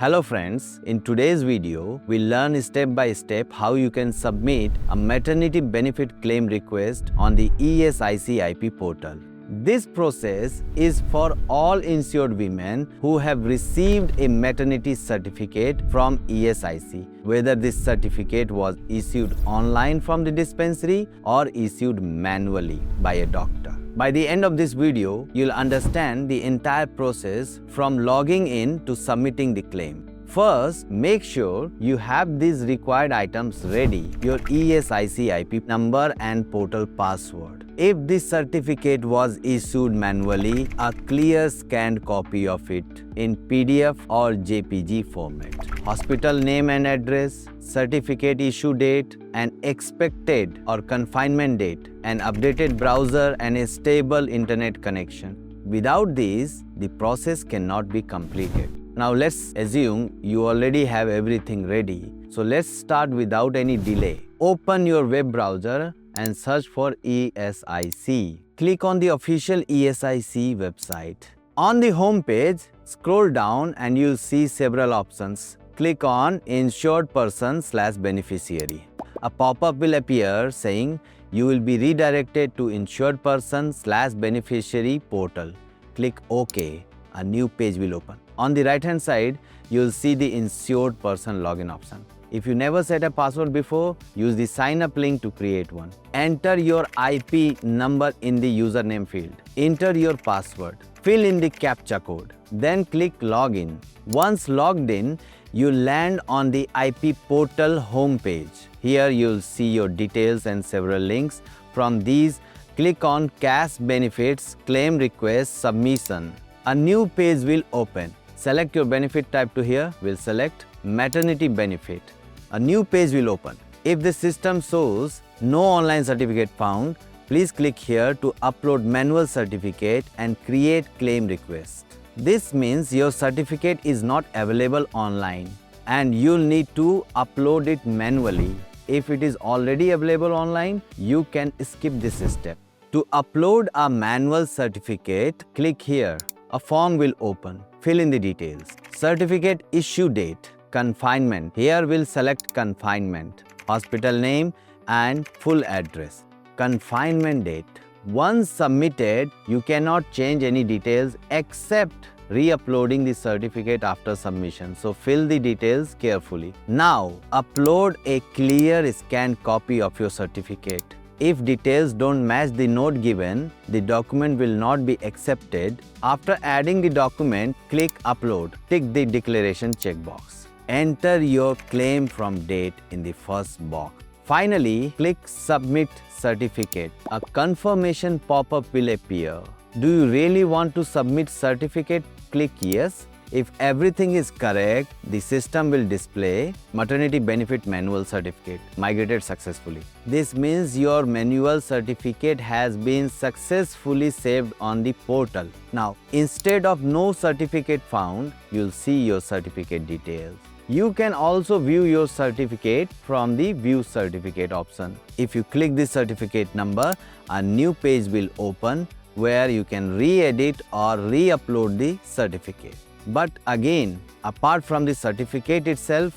Hello friends, in today's video, we'll learn step by step how you can submit a maternity benefit claim request on the ESIC IP portal. This process is for all insured women who have received a maternity certificate from ESIC, whether this certificate was issued online from the dispensary or issued manually by a doctor. By the end of this video, you'll understand the entire process from logging in to submitting the claim. First, make sure you have these required items ready, your ESIC IP number and portal password. If this certificate was issued manually, a clear scanned copy of it in PDF or JPG format. Hospital name and address, certificate issue date, and expected or confinement date, an updated browser and a stable internet connection. Without these, the process cannot be completed. Now let's assume you already have everything ready. So let's start without any delay. Open your web browser and search for ESIC. Click on the official ESIC website. On the home page, scroll down and you'll see several options. Click on Insured Persons/Beneficiary. A pop-up will appear saying you will be redirected to Insured Persons/Beneficiary portal. Click OK. A new page will open. On the right hand side, you'll see the Insured Person login option. If you never set a password before, use the sign up link to create one. Enter your IP number in the username field. Enter your password. Fill in the CAPTCHA code. Then click login. Once logged in, you'll land on the IP portal homepage. Here you'll see your details and several links. From these, click on Cash Benefits Claim Request Submission. A new page will open. Select your benefit type to here. We'll select Maternity Benefit. A new page will open. If the system shows no online certificate found, please click here to upload manual certificate and create claim request. This means your certificate is not available online and you'll need to upload it manually. If it is already available online, you can skip this step. To upload a manual certificate, click here. A form will open. Fill in the details. Certificate issue date, confinement. Here we'll select confinement, hospital name and full address. Confinement date. Once submitted, you cannot change any details except re-uploading the certificate after submission. So fill the details carefully. Now upload a clear scanned copy of your certificate. If details don't match the note given, the document will not be accepted. After adding the document, click Upload. Tick the declaration checkbox. Enter your claim from date in the first box. Finally, click Submit Certificate. A confirmation pop-up will appear. Do you really want to submit certificate? Click Yes. If everything is correct, the system will display Maternity Benefit Manual Certificate migrated successfully. This means your manual certificate has been successfully saved on the portal. Now, instead of no certificate found, you'll see your certificate details. You can also view your certificate from the View Certificate option. If you click the certificate number, a new page will open where you can re-edit or re-upload the certificate. But again, apart from the certificate itself,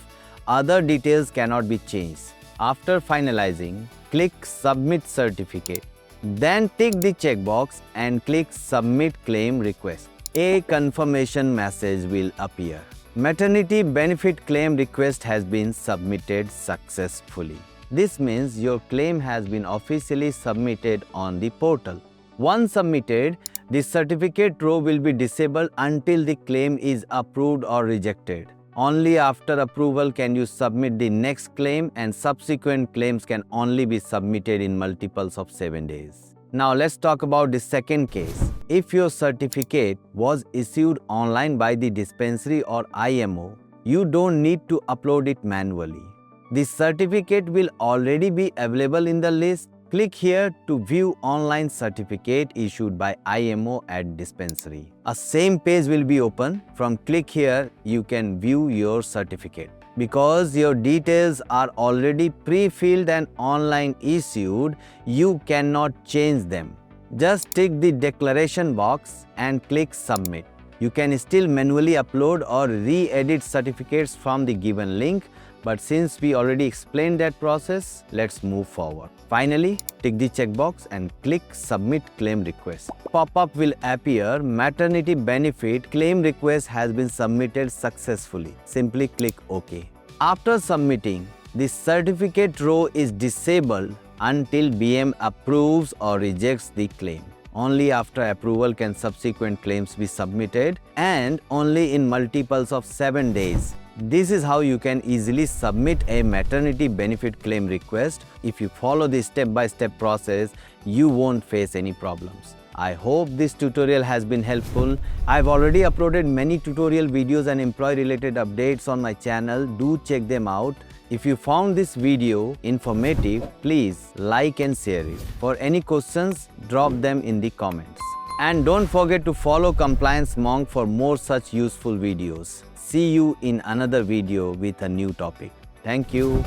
other details cannot be changed. After finalizing, click Submit Certificate. Then tick the checkbox and click Submit Claim Request. A confirmation message will appear. Maternity Benefit Claim Request has been submitted successfully. This means your claim has been officially submitted on the portal. Once submitted, the certificate row will be disabled until the claim is approved or rejected. Only after approval can you submit the next claim, and subsequent claims can only be submitted in multiples of 7 days. Now let's talk about the second case. If your certificate was issued online by the dispensary or IMO, you don't need to upload it manually. The certificate will already be available in the list. Click here to view online certificate issued by IMO at dispensary. A same page will be open. From click here, you can view your certificate. Because your details are already pre-filled and online issued, you cannot change them. Just tick the declaration box and click Submit. You can still manually upload or re-edit certificates from the given link, but since we already explained that process, let's move forward. Finally, tick the checkbox and click Submit Claim Request. Pop-up will appear, Maternity Benefit Claim Request has been submitted successfully. Simply click OK. After submitting, the certificate row is disabled until BM approves or rejects the claim. Only after approval can subsequent claims be submitted, and only in multiples of 7 days. This is how you can easily submit a maternity benefit claim request. If you follow this step-by-step process, you won't face any problems. I hope this tutorial has been helpful. I've already uploaded many tutorial videos and employee-related updates on my channel. Do check them out. If you found this video informative, please like and share it. For any questions, drop them in the comments. And don't forget to follow Compliance Monk for more such useful videos. See you in another video with a new topic. Thank you.